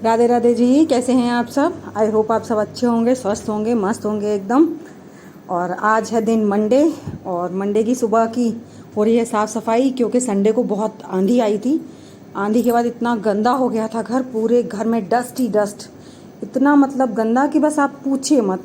राधे राधे जी, कैसे हैं आप सब। आई होप आप सब अच्छे होंगे, स्वस्थ होंगे, मस्त होंगे एकदम। और आज है दिन मंडे और मंडे की सुबह की हो रही है साफ़ सफाई, क्योंकि संडे को बहुत आंधी आई थी। आंधी के बाद इतना गंदा हो गया था घर, पूरे घर में डस्ट ही डस्ट, इतना मतलब गंदा कि बस आप पूछिए मत।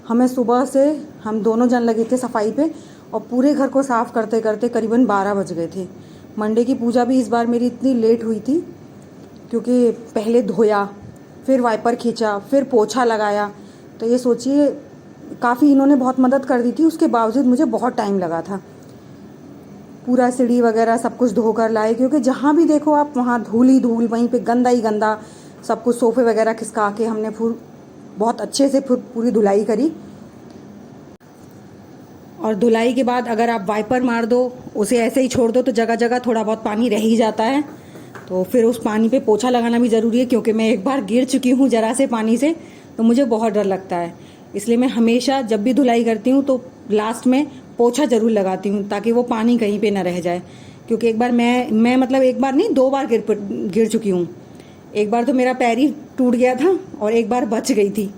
हमें सुबह से हम दोनों जन लगे थे सफाई पे और पूरे घर को साफ़ करते करते करीबन 12 बज गए थे। मंडे की पूजा भी इस बार मेरी इतनी लेट हुई थी, क्योंकि पहले धोया, फिर वाइपर खींचा, फिर पोछा लगाया। तो ये सोचिए, काफ़ी इन्होंने बहुत मदद कर दी थी, उसके बावजूद मुझे बहुत टाइम लगा था। पूरा सीढ़ी वगैरह सब कुछ धोकर लाए, क्योंकि जहाँ भी देखो आप वहाँ धूल ही धूल, वहीं पे गंदा ही गंदा सब कुछ। सोफ़े वगैरह खिसका के हमने बहुत अच्छे से पूरी धुलाई करी। और धुलाई के बाद अगर आप वाइपर मार दो, उसे ऐसे ही छोड़ दो, तो जगह जगह थोड़ा बहुत पानी रह ही जाता है। तो फिर उस पानी पे पोछा लगाना भी ज़रूरी है, क्योंकि मैं एक बार गिर चुकी हूँ ज़रा से पानी से, तो मुझे बहुत डर लगता है। इसलिए मैं हमेशा जब भी धुलाई करती हूँ तो लास्ट में पोछा ज़रूर लगाती हूँ, ताकि वो पानी कहीं पे ना रह जाए। क्योंकि एक बार मैं मतलब एक बार नहीं, 2 बार गिर चुकी हूँ। एक बार तो मेरा पैर ही टूट गया था और एक बार बच गई थी।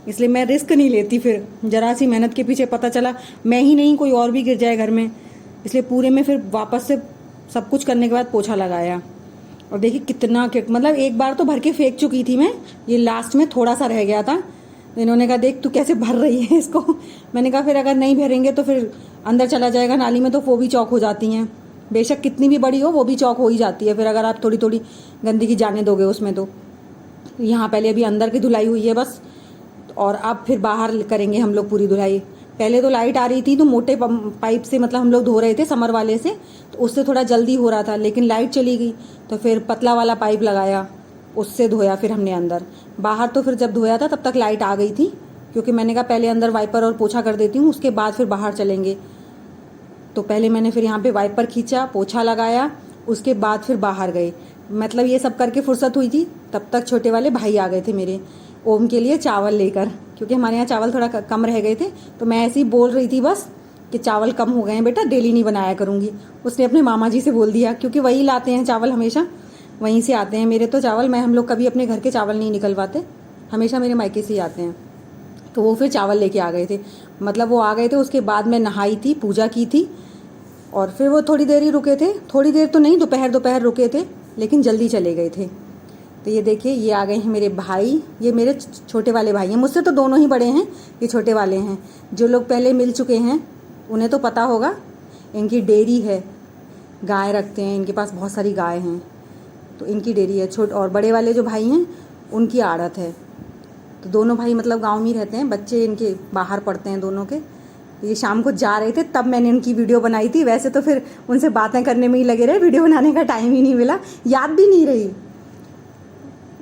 इसलिए मैं रिस्क नहीं लेती, फिर जरा सी मेहनत के पीछे पता चला मैं ही नहीं कोई और भी गिर जाए घर में। इसलिए पूरे में फिर वापस से सब कुछ करने के बाद पोछा लगाया। और देखिए कितना मतलब एक बार तो भर के फेंक चुकी थी मैं, ये लास्ट में थोड़ा सा रह गया था। इन्होंने कहा देख तू कैसे भर रही है इसको। मैंने कहा फिर अगर नहीं भरेंगे तो फिर अंदर चला जाएगा नाली में, तो वो भी चौक हो जाती हैं। बेशक कितनी भी बड़ी हो, वो भी चौक हो ही जाती है फिर, अगर आप थोड़ी थोड़ी गंदगी जाने दोगे उसमें। तो यहाँ पहले अभी अंदर की धुलाई हुई है बस, और अब फिर बाहर करेंगे हम लोग पूरी धुलाई। पहले तो लाइट आ रही थी तो मोटे पाइप से मतलब हम लोग धो रहे थे, समर वाले से, तो उससे थोड़ा जल्दी हो रहा था। लेकिन लाइट चली गई तो फिर पतला वाला पाइप लगाया, उससे धोया फिर हमने अंदर। बाहर तो फिर जब धोया था तब तक लाइट आ गई थी, क्योंकि मैंने कहा पहले अंदर वाइपर और पोछा कर देती हूँ, उसके बाद फिर बाहर चलेंगे। तो पहले मैंने फिर यहाँ पे वाइपर खींचा, पोछा लगाया, उसके बाद फिर बाहर गए। मतलब ये सब करके फुर्सत हुई थी, तब तक छोटे वाले भाई आ गए थे मेरे, ओम के लिए चावल लेकर, क्योंकि हमारे यहाँ चावल थोड़ा कम रह गए थे। तो मैं ऐसे ही बोल रही थी बस कि चावल कम हो गए हैं बेटा, डेली नहीं बनाया करूँगी। उसने अपने मामा जी से बोल दिया, क्योंकि वही लाते हैं चावल, हमेशा वहीं से आते हैं मेरे तो चावल। हम लोग कभी अपने घर के चावल नहीं निकलवाते, हमेशा मेरे मायके से ही आते हैं। तो वो फिर चावल लेके आ गए थे, मतलब वो आ गए थे। उसके बाद मैं नहाई थी, पूजा की थी, और फिर वो थोड़ी देर ही रुके थे, थोड़ी देर तो नहीं, दोपहर रुके थे, लेकिन जल्दी चले गए थे। तो ये देखिए, ये आ गए हैं मेरे भाई, ये मेरे छोटे वाले भाई हैं, मुझसे तो दोनों ही बड़े हैं, ये छोटे वाले हैं। जो लोग पहले मिल चुके हैं उन्हें तो पता होगा, इनकी डेयरी है, गाय रखते हैं, इनके पास बहुत सारी गाय हैं, तो इनकी डेयरी है। और बड़े वाले जो भाई हैं उनकी आड़त है। तो दोनों भाई मतलब गाँव में ही रहते हैं, बच्चे इनके बाहर पढ़ते हैं दोनों के। ये शाम को जा रहे थे तब मैंने इनकी वीडियो बनाई थी, वैसे तो फिर उनसे बातें करने में ही लगे रहे, वीडियो बनाने का टाइम ही नहीं मिला, याद भी नहीं रही,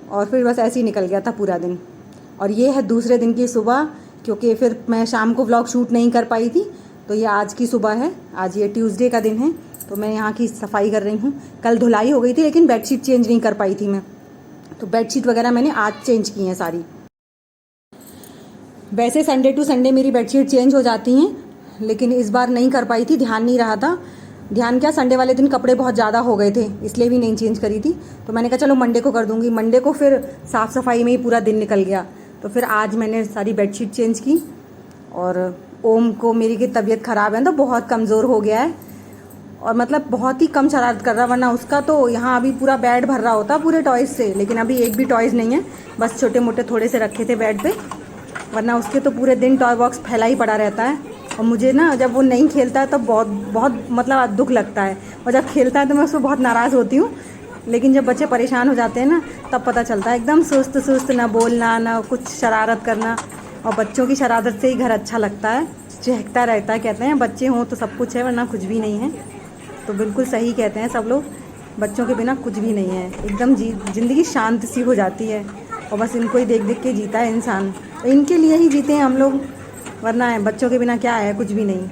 और फिर बस ऐसे ही निकल गया था पूरा दिन। और ये है दूसरे दिन की सुबह, क्योंकि फिर मैं शाम को व्लॉग शूट नहीं कर पाई थी, तो ये आज की सुबह है। आज ये ट्यूसडे का दिन है, तो मैं यहाँ की सफाई कर रही हूँ। कल धुलाई हो गई थी, लेकिन बेडशीट चेंज नहीं कर पाई थी मैं, तो बेडशीट वगैरह मैंने आज चेंज की हैं सारी। वैसे संडे टू संडे मेरी बेडशीट चेंज हो जाती हैं, लेकिन इस बार नहीं कर पाई थी, ध्यान नहीं रहा था। ध्यान क्या, संडे वाले दिन कपड़े बहुत ज़्यादा हो गए थे, इसलिए भी नहीं चेंज करी थी। तो मैंने कहा चलो मंडे को कर दूंगी। मंडे को फिर साफ़ सफाई में ही पूरा दिन निकल गया, तो फिर आज मैंने सारी बेडशीट चेंज की। और ओम को, मेरी की तबीयत ख़राब है तो बहुत कमज़ोर हो गया है, और मतलब बहुत ही कम शरारत कर रहा, वरना उसका तो यहाँ अभी पूरा बेड भर रहा होता पूरे टॉयज़ से। लेकिन अभी एक भी टॉयज़ नहीं है, बस छोटे मोटे थोड़े से रखे थे बेड पे, वरना उसके तो पूरे दिन टॉय बॉक्स फैला ही पड़ा रहता है। और मुझे ना, जब वो नहीं खेलता है तो बहुत बहुत मतलब दुख लगता है, और जब खेलता है तो मैं उसको बहुत नाराज़ होती हूँ। लेकिन जब बच्चे परेशान हो जाते हैं ना, तब पता चलता है, एकदम सुस्त सुस्त, ना बोलना ना कुछ, शरारत करना। और बच्चों की शरारत से ही घर अच्छा लगता है, चहकता रहता है। कहते हैं बच्चे हों तो सब कुछ है, वरना कुछ भी नहीं है। तो बिल्कुल सही कहते हैं सब लोग, बच्चों के बिना कुछ भी नहीं है, एकदम ज़िंदगी शांत सी हो जाती है। और बस इनको ही देख देख के जीता है इंसान, इनके लिए ही जीते हैं हम लोग, वरना है बच्चों के बिना क्या है, कुछ भी नहीं।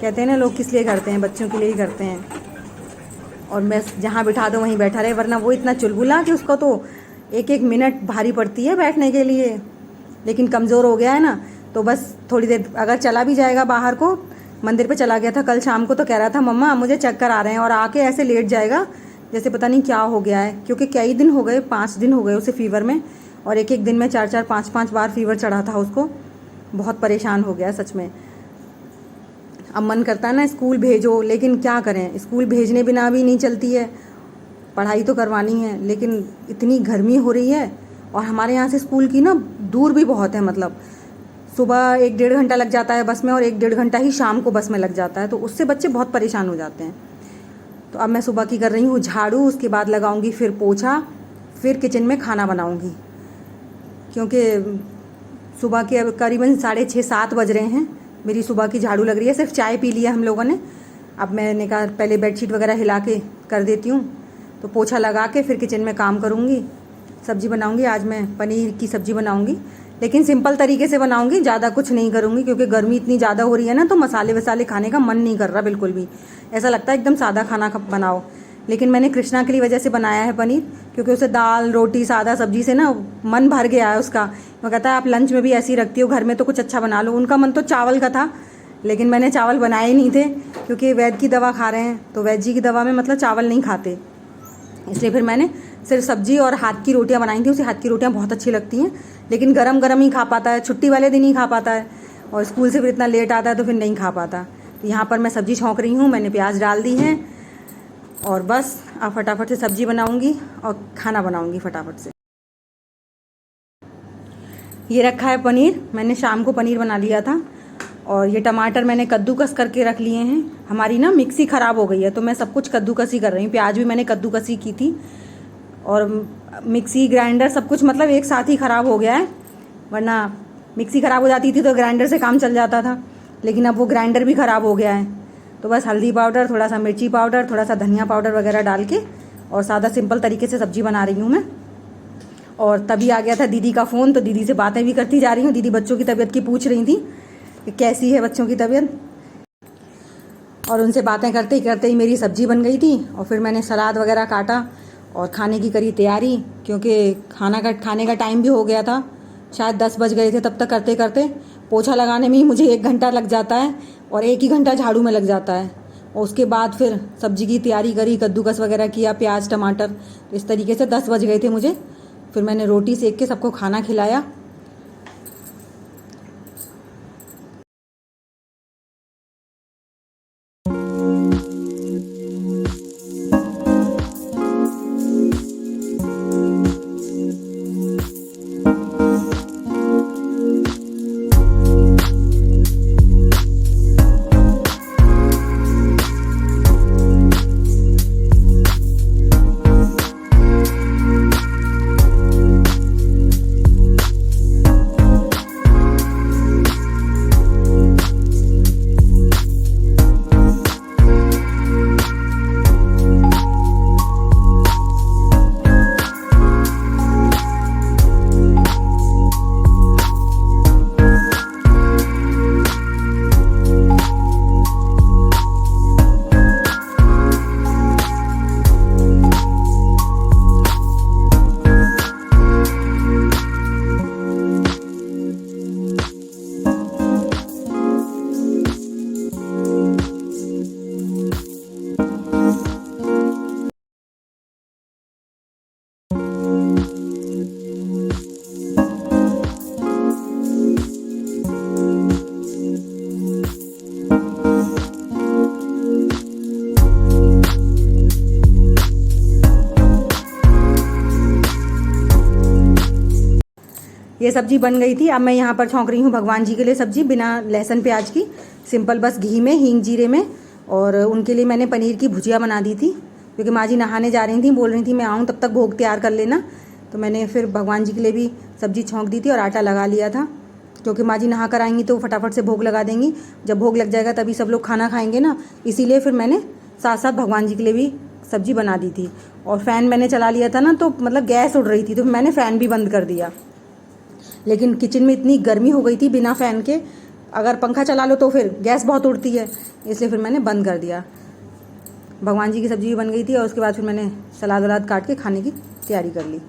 कहते हैं ना लोग, किस लिए करते हैं, बच्चों के लिए ही करते हैं। और मैं जहाँ बिठा दो वहीं बैठा रहे, वरना वो इतना चुलबुला कि उसको तो एक एक मिनट भारी पड़ती है बैठने के लिए। लेकिन कमज़ोर हो गया है ना, तो बस थोड़ी देर अगर चला भी जाएगा बाहर को, मंदिर पे चला गया था कल शाम को, तो कह रहा था मम्मा मुझे चक्कर आ रहे हैं, और आके ऐसे लेट जाएगा जैसे पता नहीं क्या हो गया है, क्योंकि कई दिन हो गए, 5 दिन हो गए उसे फीवर में, और एक एक दिन में 4-4 5-5 बार फीवर चढ़ा था उसको। बहुत परेशान हो गया सच में। अब मन करता है ना स्कूल भेजो, लेकिन क्या करें, स्कूल भेजने बिना भी नहीं चलती है, पढ़ाई तो करवानी है, लेकिन इतनी गर्मी हो रही है। और हमारे यहाँ से स्कूल की ना दूर भी बहुत है, मतलब सुबह 1-1.5 घंटा लग जाता है बस में, और 1-1.5 घंटा ही शाम को बस में लग जाता है, तो उससे बच्चे बहुत परेशान हो जाते हैं। तो अब मैं सुबह की कर रही हूँ झाड़ू, उसके बाद लगाऊंगी फिर पोछा, फिर किचन में खाना बनाऊंगी, क्योंकि सुबह के अब करीबन 6:30-7 बज रहे हैं। मेरी सुबह की झाड़ू लग रही है, सिर्फ चाय पी लिया हम लोगों ने। अब मैंने कहा पहले बेडशीट वगैरह हिला के कर देती हूँ, तो पोछा लगा के फिर किचन में काम करूँगी। सब्ज़ी बनाऊँगी, आज मैं पनीर की सब्ज़ी बनाऊँगी, लेकिन सिंपल तरीके से बनाऊँगी, ज़्यादा कुछ नहीं करूँगी, क्योंकि गर्मी इतनी ज़्यादा हो रही है ना, तो मसाले वसाले खाने का मन नहीं कर रहा बिल्कुल भी। ऐसा लगता है एकदम सादा खाना बनाओ। लेकिन मैंने कृष्णा की वजह से बनाया है पनीर, क्योंकि उसे दाल रोटी सादा सब्जी से ना मन भर गया है उसका। वो कहता है आप लंच में भी ऐसी रखती हो, घर में तो कुछ अच्छा बना लो। उनका मन तो चावल का था, लेकिन मैंने चावल बनाए नहीं थे, क्योंकि वैद्य की दवा खा रहे हैं, तो वैद्य जी की दवा में मतलब चावल नहीं खाते, इसलिए फिर मैंने सिर्फ सब्जी और हाथ की रोटियां बनाई थी। उसे हाथ की रोटियां बहुत अच्छी लगती हैं, लेकिन गरम गरम ही खा पाता है, छुट्टी वाले दिन ही खा पाता है, और स्कूल से फिर इतना लेट आता है तो फिर नहीं खा पाता। तो यहाँ पर मैं सब्ज़ी छौंक रही हूँ, मैंने प्याज डाल दी हैं, और बस अब फटाफट से सब्ज़ी बनाऊँगी और खाना बनाऊँगी फटाफट से। ये रखा है पनीर, मैंने शाम को पनीर बना लिया था, और ये टमाटर मैंने कद्दूकस करके रख लिए हैं। हमारी ना मिक्सी ख़राब हो गई है, तो मैं सब कुछ कद्दूकस ही कर रही हूँ। प्याज भी मैंने कद्दूकस ही की थी, और मिक्सी ग्राइंडर सब कुछ मतलब एक साथ ही ख़राब हो गया है। वरना मिक्सी ख़राब हो जाती थी तो ग्राइंडर से काम चल जाता था, लेकिन अब वो ग्राइंडर भी ख़राब हो गया है। तो बस हल्दी पाउडर, थोड़ा सा मिर्ची पाउडर, थोड़ा सा धनिया पाउडर वगैरह डाल के और सादा सिंपल तरीके से सब्ज़ी बना रही हूँ मैं। और तभी आ गया था दीदी का फ़ोन, तो दीदी से बातें भी करती जा रही हूँ। दीदी बच्चों की तबीयत की पूछ रही थी कि कैसी है बच्चों की तबीयत, और उनसे बातें करते ही करते ही मेरी सब्ज़ी बन गई थी। और फिर मैंने सलाद वगैरह काटा और खाने की करी तैयारी, क्योंकि खाने का टाइम भी हो गया था, शायद 10 बज गए थे तब तक करते करते। पोछा लगाने में ही मुझे 1 घंटा लग जाता है, और 1 ही घंटा झाड़ू में लग जाता है। और उसके बाद फिर सब्ज़ी की तैयारी करी, कद्दूकस वगैरह किया, प्याज टमाटर, तो इस तरीके से 10 बज गए थे मुझे। फिर मैंने रोटी सेक के सबको खाना खिलाया। ये सब्ज़ी बन गई थी। अब मैं यहाँ पर छौंक रही हूँ भगवान जी के लिए सब्ज़ी, बिना लहसुन प्याज की, सिंपल बस घी में, हींग जीरे में। और उनके लिए मैंने पनीर की भुजिया बना दी थी, क्योंकि माँ जी नहाने जा रही थी, बोल रही थी मैं आऊँ तब तक भोग तैयार कर लेना। तो मैंने फिर भगवान जी के लिए भी सब्ज़ी छौंक दी थी और आटा लगा लिया था, क्योंकि माँ जी नहा कर आएंगी तो फटाफट से भोग लगा देंगी। जब भोग लग जाएगा तभी सब लोग खाना खाएंगे ना, इसीलिए फिर मैंने साथ साथ भगवान जी के लिए भी सब्ज़ी बना दी थी। और फ़ैन मैंने चला लिया था ना, तो मतलब गैस उड़ रही थी, तो मैंने फ़ैन भी बंद कर दिया। लेकिन किचन में इतनी गर्मी हो गई थी बिना फ़ैन के, अगर पंखा चला लो तो फिर गैस बहुत उड़ती है, इसलिए फिर मैंने बंद कर दिया। भगवान जी की सब्ज़ी भी बन गई थी, और उसके बाद फिर मैंने सलाद वलाद काट के खाने की तैयारी कर ली।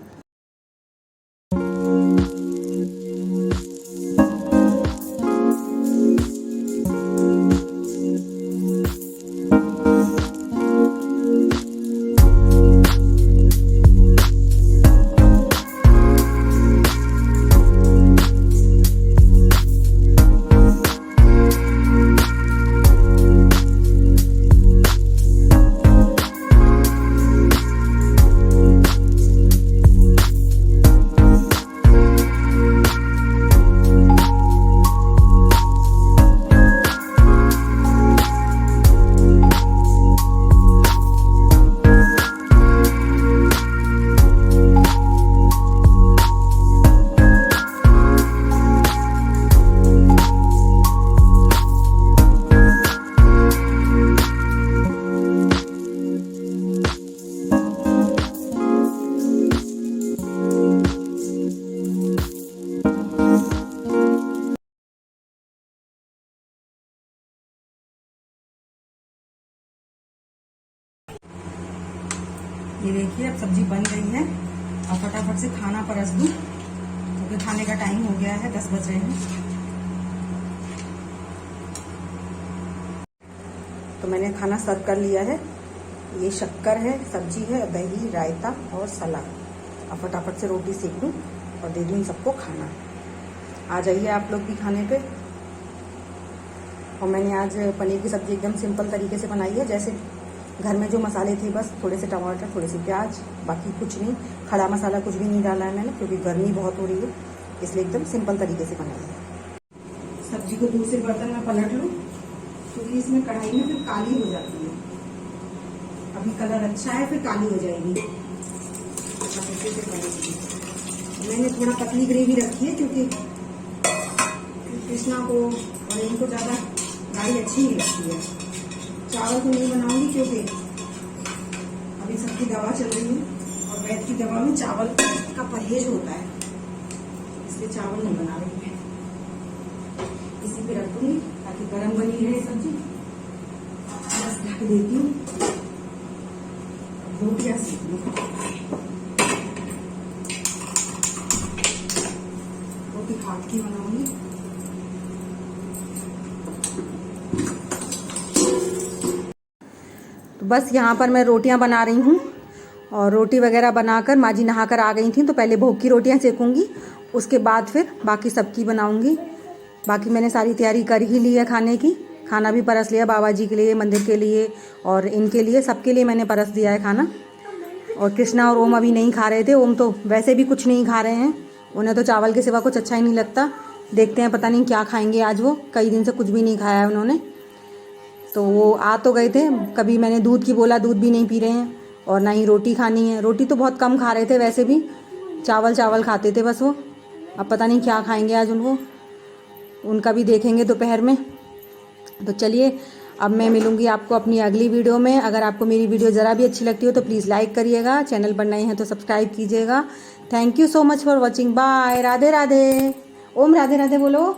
सब्जी बन गई है। अब फटाफट से खाना परस दूं क्योंकि खाने का टाइम हो गया है, 10 बज रहे हैं। तो मैंने खाना सर्व कर लिया है। ये शक्कर है, सब्जी है, दही, रायता और सलाद। अब फटाफट से रोटी सेक दूं और दे दूं इन सबको खाना। आ जाइए आप लोग भी खाने पे। और मैंने आज पनीर की सब्जी एकदम सिंपल तरीके से बनाई है, जैसे घर में जो मसाले थे, बस थोड़े से टमाटर, थोड़े से प्याज, बाकी कुछ नहीं, खड़ा मसाला कुछ भी नहीं डाला है मैंने, क्योंकि गर्मी बहुत हो रही है, इसलिए एकदम सिंपल तरीके से बनाई है। सब्जी को दूसरे बर्तन में पलट लूँ क्योंकि इसमें कढ़ाई में फिर काली हो जाती है। अभी कलर अच्छा है, फिर काली हो जाएगी। मैंने थोड़ा पतली ग्रेवी रखी है क्योंकि कृष्णा को और इनको ज़्यादा गाढ़ी अच्छी नहीं लगती है। चावल तो नहीं बनाऊंगी क्योंकि अभी सबकी दवा चल रही है और वैद्य की दवा में चावल का परहेज होता है, इसलिए चावल नहीं बना रही है। इसी पे रख दूंगी ताकि गर्म बनी रहे सब्जी। बस ढक देती हूँ, रोटियां सेक लूँ। रोटी हाथ की बनाऊंगी। तो बस यहाँ पर मैं रोटियां बना रही हूँ और रोटी वगैरह बनाकर माँ जी नहाकर आ गई थी, तो पहले भोग की रोटियां सेकूंगी, उसके बाद फिर बाकी सबकी बनाऊंगी। बाकी मैंने सारी तैयारी कर ही ली है खाने की। खाना भी परस लिया, बाबा जी के लिए, मंदिर के लिए और इनके लिए, सबके लिए मैंने परस दिया है खाना। और कृष्णा और ओम अभी नहीं खा रहे थे। ओम तो वैसे भी कुछ नहीं खा रहे हैं, उन्हें तो चावल के सिवा कुछ अच्छा ही नहीं लगता। देखते हैं, पता नहीं क्या खाएंगे आज। वो कई दिन से कुछ भी नहीं खाया है उन्होंने। तो वो आ तो गए थे, कभी मैंने दूध की बोला, दूध भी नहीं पी रहे हैं, और ना ही रोटी खानी है। रोटी तो बहुत कम खा रहे थे, वैसे भी चावल चावल खाते थे बस वो। अब पता नहीं क्या खाएंगे आज उनको, उनका भी देखेंगे दोपहर में। तो चलिए, अब मैं मिलूंगी आपको अपनी अगली वीडियो में। अगर आपको मेरी वीडियो ज़रा भी अच्छी लगती हो तो प्लीज़ लाइक करिएगा, चैनल पर नए हैं तो सब्सक्राइब कीजिएगा। Thank you so much for watching. Bye. Radhe Radhe. Om Radhe Radhe बोलो।